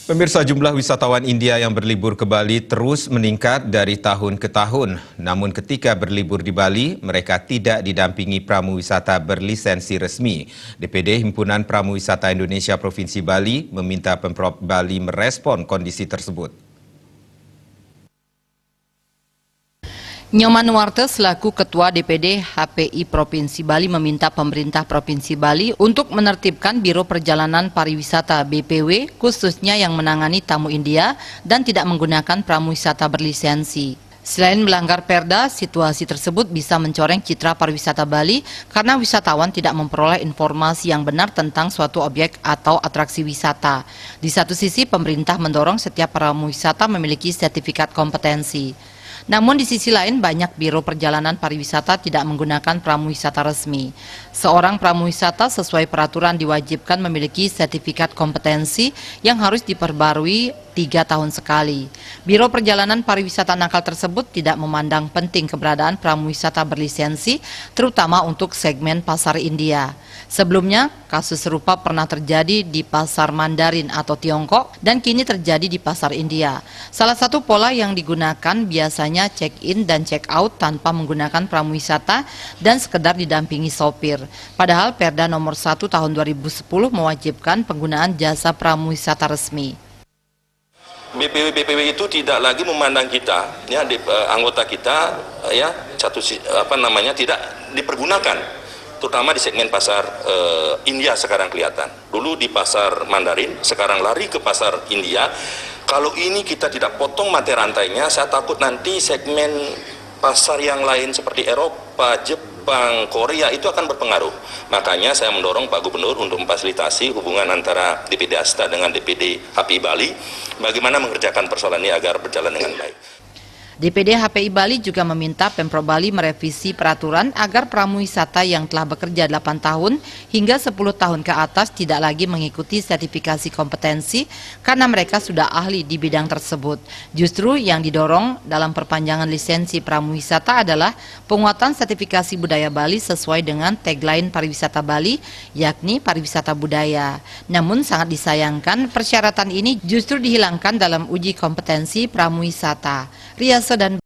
Pemirsa, jumlah wisatawan India yang berlibur ke Bali terus meningkat dari tahun ke tahun. Namun ketika berlibur di Bali, mereka tidak didampingi pramuwisata berlisensi resmi. DPD Himpunan Pramuwisata Indonesia Provinsi Bali meminta Pemprov Bali merespon kondisi tersebut. Nyoman Warte selaku Ketua DPD HPI Provinsi Bali meminta pemerintah Provinsi Bali untuk menertibkan Biro Perjalanan Pariwisata BPW khususnya yang menangani tamu India dan tidak menggunakan pramuwisata berlisensi. Selain melanggar perda, situasi tersebut bisa mencoreng citra pariwisata Bali karena wisatawan tidak memperoleh informasi yang benar tentang suatu objek atau atraksi wisata. Di satu sisi, pemerintah mendorong setiap pramuwisata memiliki sertifikat kompetensi. Namun di sisi lain banyak biro perjalanan pariwisata tidak menggunakan pramuwisata resmi. Seorang pramuwisata sesuai peraturan diwajibkan memiliki sertifikat kompetensi yang harus diperbarui 3 tahun sekali. Biro Perjalanan Pariwisata nakal tersebut tidak memandang penting keberadaan pramuwisata berlisensi, terutama untuk segmen pasar India. Sebelumnya, kasus serupa pernah terjadi di pasar Mandarin atau Tiongkok dan kini terjadi di pasar India. Salah satu pola yang digunakan biasanya check-in dan check-out tanpa menggunakan pramuwisata dan sekedar didampingi sopir. Padahal Perda nomor 1 tahun 2010 mewajibkan penggunaan jasa pramuwisata resmi. BPW itu tidak lagi memandang kita, ya, anggota kita, ya, tidak dipergunakan, terutama di segmen pasar India sekarang kelihatan. Dulu di pasar Mandarin, sekarang lari ke pasar India. Kalau ini kita tidak potong mata rantainya, saya takut nanti segmen pasar yang lain seperti Eropa, Jepang, Korea itu akan berpengaruh. Makanya saya mendorong Pak Gubernur untuk memfasilitasi hubungan antara DPD Asta dengan DPD HPI Bali, bagaimana mengerjakan persoalan ini agar berjalan dengan baik. DPD HPI Bali juga meminta Pemprov Bali merevisi peraturan agar pramuwisata yang telah bekerja 8 tahun hingga 10 tahun ke atas tidak lagi mengikuti sertifikasi kompetensi karena mereka sudah ahli di bidang tersebut. Justru yang didorong dalam perpanjangan lisensi pramuwisata adalah penguatan sertifikasi budaya Bali sesuai dengan tagline pariwisata Bali, yakni pariwisata budaya. Namun sangat disayangkan persyaratan ini justru dihilangkan dalam uji kompetensi pramuwisata. Riasa dan